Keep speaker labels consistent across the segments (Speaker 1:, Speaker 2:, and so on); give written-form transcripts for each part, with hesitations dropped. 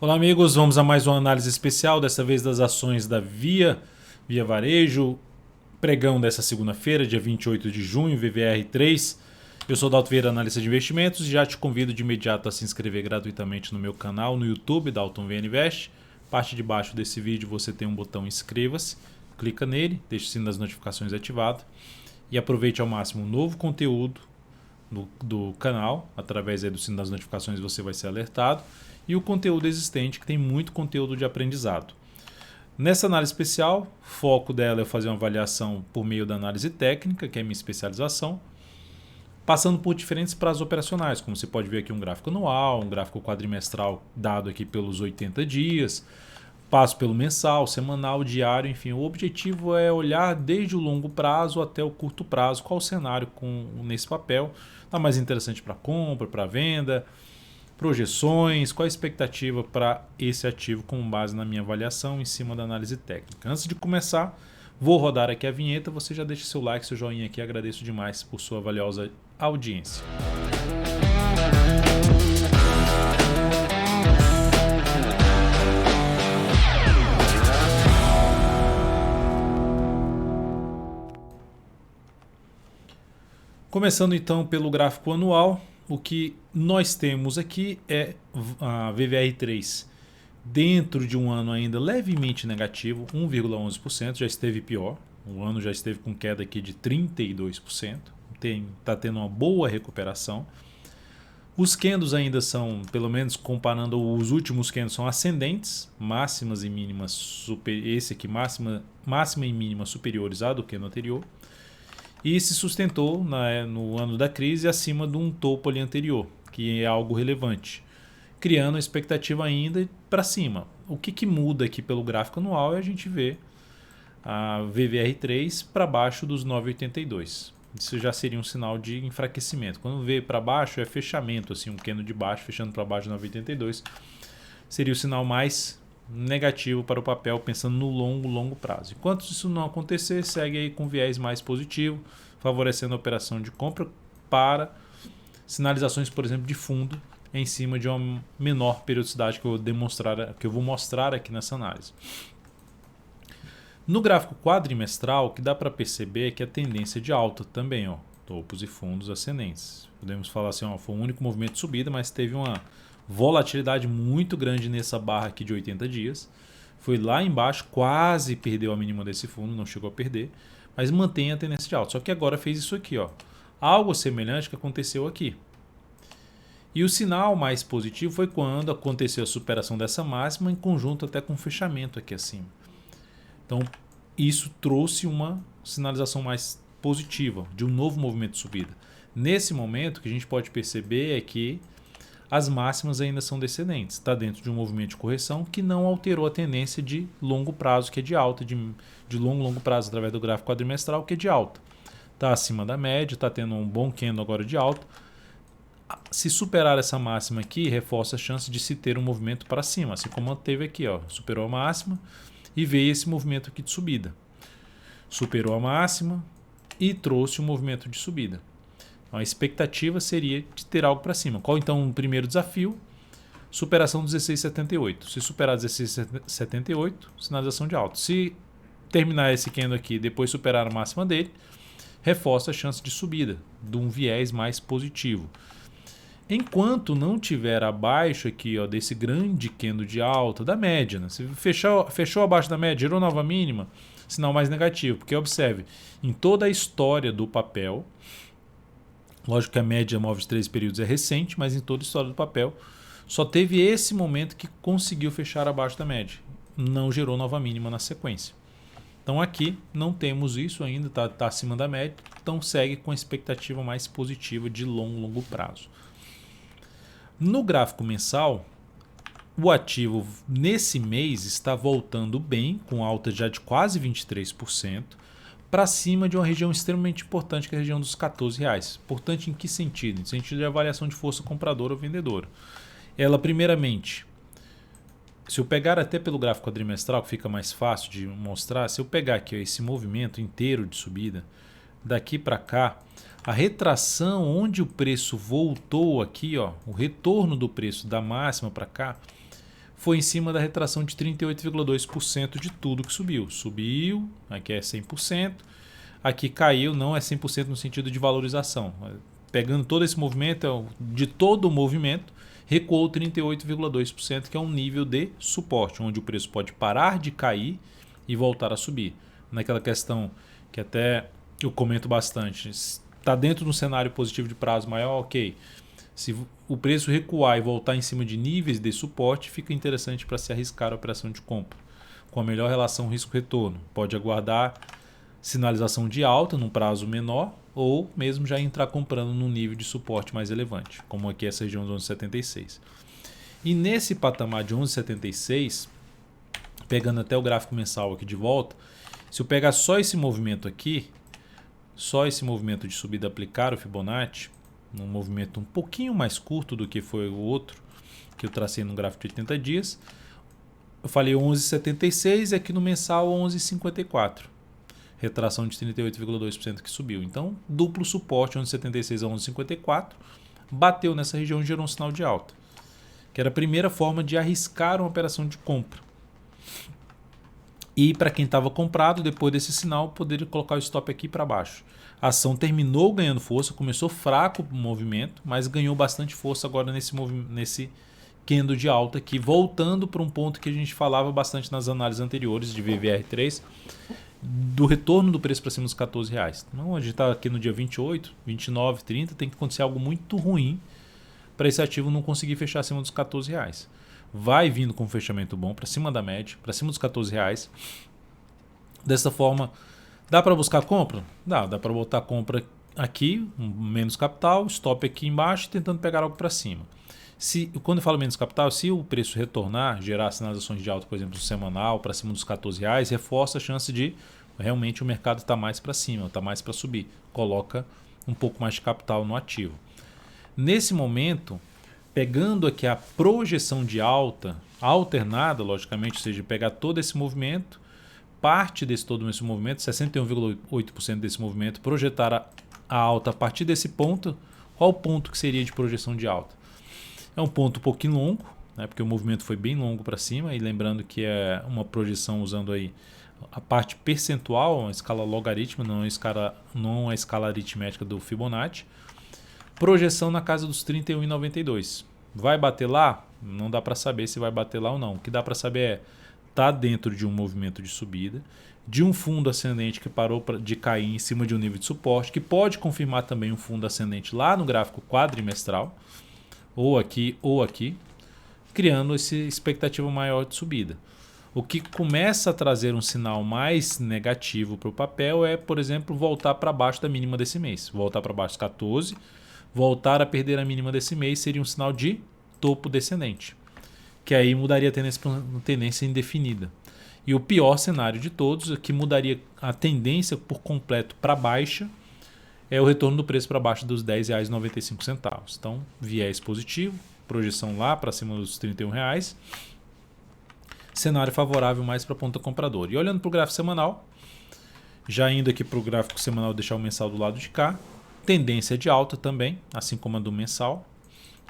Speaker 1: Olá amigos, vamos a mais uma análise especial, dessa vez das ações da Via Varejo, pregão dessa segunda-feira, dia 28 de junho, VVR3. Eu sou Dalton Vieira, analista de investimentos, e já te convido de imediato a se inscrever gratuitamente no meu canal no YouTube, Dalton VN Invest. Parte de baixo desse vídeo você tem um botão inscreva-se, clica nele, deixa o sino das notificações ativado e aproveite ao máximo o novo conteúdo do canal. Através aí do sino das notificações você vai ser alertado. E o conteúdo existente, que tem muito conteúdo de aprendizado. Nessa análise especial, o foco dela é fazer uma avaliação por meio da análise técnica, que é a minha especialização, passando por diferentes prazos operacionais, como você pode ver aqui um gráfico anual, um gráfico quadrimestral dado aqui pelos 80 dias, passo pelo mensal, semanal, diário, enfim. O objetivo é olhar desde o longo prazo até o curto prazo, qual o cenário nesse papel está mais interessante para compra, para venda, projeções, qual a expectativa para esse ativo com base na minha avaliação em cima da análise técnica. Antes de começar, vou rodar aqui a vinheta, você já deixa seu like, seu joinha aqui, agradeço demais por sua valiosa audiência. Começando então pelo gráfico anual, o que nós temos aqui é a VVR3 dentro de um ano ainda levemente negativo, 1,11%, já esteve pior, o ano já esteve com queda aqui de 32%, está tendo uma boa recuperação. Os candles ainda são, pelo menos comparando os últimos candles, são ascendentes, máximas e mínimas, esse aqui máxima e mínima superiores à do candle anterior. E se sustentou no ano da crise acima de um topo ali anterior, que é algo relevante, criando a expectativa ainda para cima. O que muda aqui pelo gráfico anual é a gente ver a VVR3 para baixo dos 9,82. Isso já seria um sinal de enfraquecimento. Quando vê para baixo é fechamento, assim, um candle de baixo fechando para baixo de 9,82. Seria o sinal mais negativo para o papel, pensando no longo prazo. Enquanto isso não acontecer, segue aí com viés mais positivo, favorecendo a operação de compra para sinalizações, por exemplo, de fundo em cima de uma menor periodicidade que eu vou mostrar aqui nessa análise. No gráfico quadrimestral, o que dá para perceber é que a tendência de alta também, topos e fundos ascendentes. Podemos falar assim, foi um único movimento de subida, mas teve uma volatilidade muito grande nessa barra aqui de 80 dias. Foi lá embaixo, quase perdeu a mínima desse fundo, não chegou a perder, mas mantém a tendência de alta. Só que agora fez isso aqui, algo semelhante que aconteceu aqui. E o sinal mais positivo foi quando aconteceu a superação dessa máxima em conjunto até com o fechamento aqui acima. Então isso trouxe uma sinalização mais positiva de um novo movimento de subida. Nesse momento, o que a gente pode perceber é que as máximas ainda são descendentes. Está dentro de um movimento de correção que não alterou a tendência de longo prazo, que é de alta, de longo prazo através do gráfico quadrimestral, que é de alta. Está acima da média, está tendo um bom candle agora de alta. Se superar essa máxima aqui, reforça a chance de se ter um movimento para cima, assim como teve aqui, superou a máxima e veio esse movimento aqui de subida. Superou a máxima e trouxe um movimento de subida. A expectativa seria de ter algo para cima. Qual então o primeiro desafio? Superação 16,78. Se superar 16,78, sinalização de alta. Se terminar esse candle aqui e depois superar a máxima dele, reforça a chance de subida, de um viés mais positivo. Enquanto não tiver abaixo aqui desse grande candle de alta, da média, né? Se fechou abaixo da média, gerou nova mínima, sinal mais negativo. Porque observe, em toda a história do papel, lógico que a média móvel de 13 períodos é recente, mas em toda a história do papel, só teve esse momento que conseguiu fechar abaixo da média. Não gerou nova mínima na sequência. Então aqui não temos isso ainda, está acima da média, então segue com a expectativa mais positiva de longo prazo. No gráfico mensal, o ativo nesse mês está voltando bem, com alta já de quase 23%, para cima de uma região extremamente importante, que é a região dos R$14. Importante em que sentido? Em sentido de avaliação de força compradora ou vendedora. Ela, primeiramente, se eu pegar até pelo gráfico quadrimestral, que fica mais fácil de mostrar, se eu pegar aqui esse movimento inteiro de subida, daqui para cá, a retração onde o preço voltou aqui, o retorno do preço da máxima para cá, foi em cima da retração de 38,2% de tudo que subiu. Subiu, aqui é 100%, aqui caiu, não é 100% no sentido de valorização. Pegando todo esse movimento, de todo o movimento, recuou 38,2%, que é um nível de suporte, onde o preço pode parar de cair e voltar a subir. Naquela questão que até eu comento bastante, está dentro de um cenário positivo de prazo maior, ok. Se o preço recuar e voltar em cima de níveis de suporte, fica interessante para se arriscar a operação de compra. Com a melhor relação risco-retorno. Pode aguardar sinalização de alta num prazo menor ou mesmo já entrar comprando num nível de suporte mais elevante, como aqui essa região de 11,76. E nesse patamar de 11,76, pegando até o gráfico mensal aqui de volta, se eu pegar só esse movimento aqui, só esse movimento de subida aplicar o Fibonacci, num movimento um pouquinho mais curto do que foi o outro que eu tracei no gráfico de 80 dias, eu falei 11,76 e aqui no mensal 11,54. Retração de 38,2% que subiu. Então, duplo suporte, 11,76 a 11,54, bateu nessa região e gerou um sinal de alta, que era a primeira forma de arriscar uma operação de compra. E para quem estava comprado, depois desse sinal, poderia colocar o stop aqui para baixo. A ação terminou ganhando força, começou fraco o movimento, mas ganhou bastante força agora nesse candle de alta aqui, voltando para um ponto que a gente falava bastante nas análises anteriores de VVR3, do retorno do preço para cima dos R$14. Então a gente está aqui no dia 28, 29, 30, tem que acontecer algo muito ruim para esse ativo não conseguir fechar acima dos R$14. Vai vindo com um fechamento bom para cima da média, para cima dos R$14. Dessa forma, dá para buscar compra? Dá para botar compra aqui, menos capital, stop aqui embaixo, tentando pegar algo para cima. Quando eu falo menos capital, se o preço retornar, gerar sinalizações de alta, por exemplo, no semanal, para cima dos R$14, reforça a chance de realmente o mercado estar mais para cima, está mais para subir. Coloca um pouco mais de capital no ativo. Nesse momento, pegando aqui a projeção de alta, alternada, logicamente, ou seja, pegar todo esse movimento, parte desse todo esse movimento, 61,8% desse movimento, projetar a alta a partir desse ponto. Qual o ponto que seria de projeção de alta? É um ponto um pouquinho longo, né, porque o movimento foi bem longo para cima, e lembrando que é uma projeção usando aí a parte percentual, uma escala logarítmica, não a escala aritmética do Fibonacci. Projeção na casa dos 31,92. Vai bater lá? Não dá para saber se vai bater lá ou não. O que dá para saber é tá dentro de um movimento de subida, de um fundo ascendente que parou de cair em cima de um nível de suporte, que pode confirmar também um fundo ascendente lá no gráfico quadrimestral, ou aqui, criando essa expectativa maior de subida. O que começa a trazer um sinal mais negativo para o papel é, por exemplo, voltar para baixo da mínima desse mês. Voltar para baixo dos 14, voltar a perder a mínima desse mês seria um sinal de topo descendente, que aí mudaria a tendência para uma tendência indefinida. E o pior cenário de todos, que mudaria a tendência por completo para baixa, é o retorno do preço para baixo dos R$10,95. Então, viés positivo, projeção lá para cima dos R$31. Cenário favorável mais para a ponta compradora. E olhando para o gráfico semanal, já indo aqui para o gráfico semanal, deixar o mensal do lado de cá, tendência de alta também, assim como a do mensal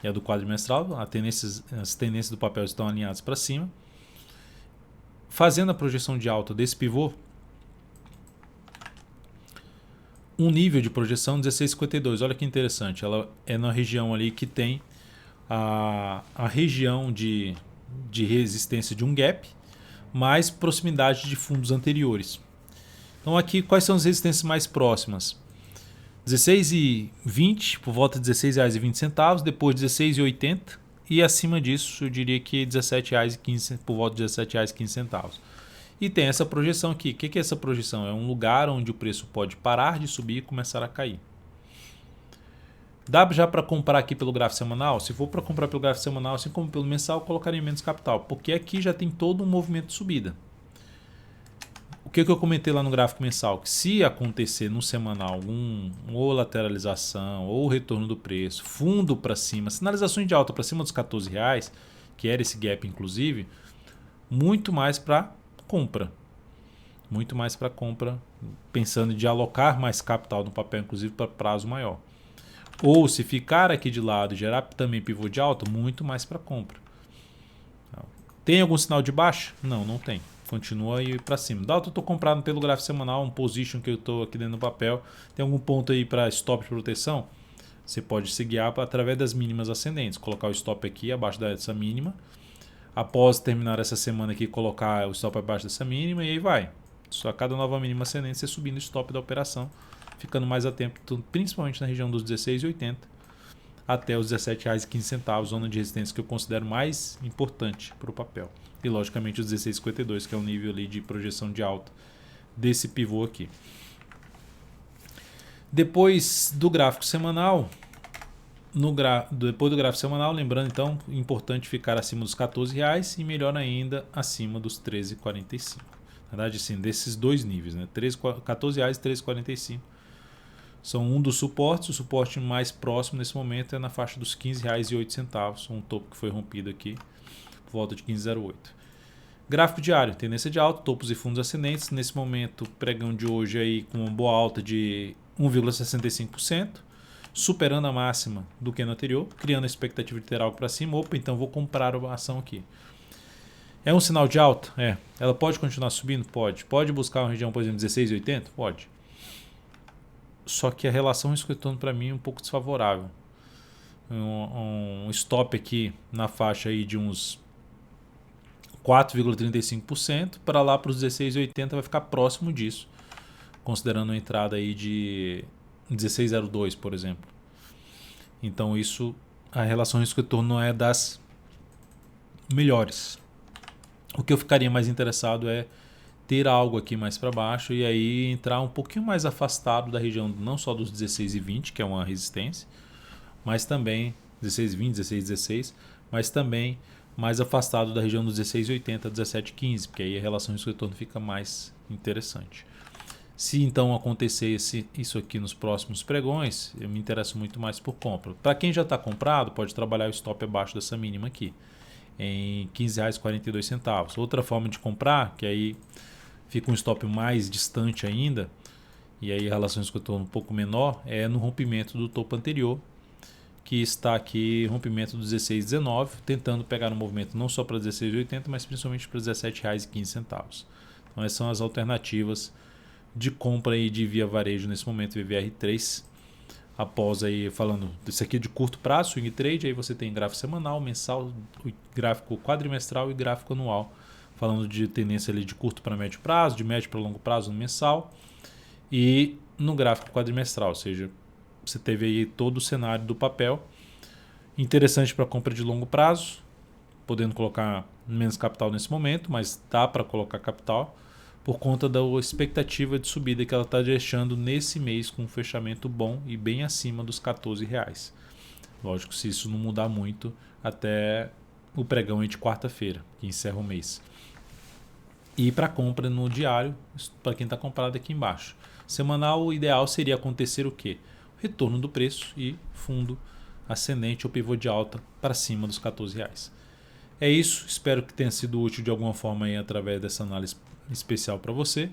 Speaker 1: e a do quadrimestral. As tendências do papel estão alinhadas para cima. Fazendo a projeção de alta desse pivô, um nível de projeção 16,52. Olha que interessante, ela é na região ali que tem a região de resistência de um gap, mais proximidade de fundos anteriores. Então aqui, quais são as resistências mais próximas? 16,20, por volta de R$16,20, depois R$16,80 e acima disso eu diria que R$17,15, por volta de R$17,15. E tem essa projeção aqui. O que é essa projeção? É um lugar onde o preço pode parar de subir e começar a cair. Dá já para comprar aqui pelo gráfico semanal? Se for para comprar pelo gráfico semanal, assim como pelo mensal, eu colocaria menos capital, porque aqui já tem todo um movimento de subida. O que eu comentei lá no gráfico mensal? Que se acontecer no semanal ou lateralização, ou retorno do preço, fundo para cima, sinalizações de alta para cima dos R$14, que era esse gap inclusive, muito mais para compra. Muito mais para compra, pensando em alocar mais capital no papel, inclusive para prazo maior. Ou se ficar aqui de lado e gerar também pivô de alta, muito mais para compra. Tem algum sinal de baixa? Não, não tem. Continua aí para cima. Dalton, eu estou comprado pelo gráfico semanal, um position que eu estou aqui dentro do papel. Tem algum ponto aí para stop de proteção? Você pode se guiar através das mínimas ascendentes. Colocar o stop aqui abaixo dessa mínima. Após terminar essa semana aqui, colocar o stop abaixo dessa mínima e aí vai. Só a cada nova mínima ascendente você subindo o stop da operação, ficando mais atento, principalmente na região dos 16,80 até os R$ 17,15, zona de resistência que eu considero mais importante para o papel. E logicamente os 16,52, que é o nível ali de projeção de alta desse pivô aqui. Depois do gráfico semanal, depois do gráfico semanal, lembrando então, importante ficar acima dos R$14 e melhor ainda acima dos R$13,45. Na verdade, sim, desses dois níveis, né? R$14 e R$13,45 são um dos suportes. O suporte mais próximo nesse momento é na faixa dos R$15,08, um topo que foi rompido aqui por volta de 15,08. Gráfico diário, tendência de alta, topos e fundos ascendentes. Nesse momento, pregão de hoje aí com uma boa alta de 1,65%, superando a máxima do que no anterior, criando a expectativa de ter algo para cima. Opa, então vou comprar a ação aqui. É um sinal de alta? É. Ela pode continuar subindo? Pode. Pode buscar uma região, por exemplo, 16,80? Pode. Só que a relação risco-retorno para mim é um pouco desfavorável. Um stop aqui na faixa aí de uns 4,35%, para lá para os 16,80 vai ficar próximo disso, considerando a entrada aí de 16,02, por exemplo. Então isso, a relação risco-retorno não é das melhores. O que eu ficaria mais interessado é ter algo aqui mais para baixo e aí entrar um pouquinho mais afastado da região não só dos 16,20, que é uma resistência, mas também 16,20, 16,16, mas também mais afastado da região dos 16,80, 17,15, porque aí a relação risco-retorno fica mais interessante. Se então acontecer isso aqui nos próximos pregões, eu me interesso muito mais por compra. Para quem já está comprado, pode trabalhar o stop abaixo dessa mínima aqui, em R$ 15,42. Outra forma de comprar, que aí fica um stop mais distante ainda, e aí a relação risco-retorno um pouco menor, é no rompimento do topo anterior, que está aqui, rompimento do 16,19, tentando pegar um movimento não só para 16,80, mas principalmente para R$ 17,15. Então essas são as alternativas de compra aí de via varejo nesse momento, VVR3. Após aí, falando desse aqui de curto prazo, swing trade, aí você tem gráfico semanal, mensal, gráfico quadrimestral e gráfico anual. Falando de tendência ali de curto para médio prazo, de médio para longo prazo no mensal e no gráfico quadrimestral, ou seja, você teve aí todo o cenário do papel. Interessante para compra de longo prazo, podendo colocar menos capital nesse momento, mas dá para colocar capital por conta da expectativa de subida que ela está deixando nesse mês com um fechamento bom e bem acima dos R$14. Lógico, se isso não mudar muito até o pregão de quarta-feira, que encerra o mês. E para compra no diário, para quem está comprado aqui embaixo. Semanal, o ideal seria acontecer o quê? Retorno do preço e fundo ascendente ou pivô de alta para cima dos R$14. É isso, espero que tenha sido útil de alguma forma aí através dessa análise especial para você.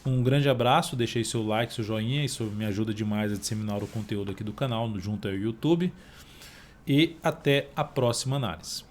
Speaker 1: Um grande abraço, deixe aí seu like, seu joinha, isso me ajuda demais a disseminar o conteúdo aqui do canal junto ao YouTube. E até a próxima análise.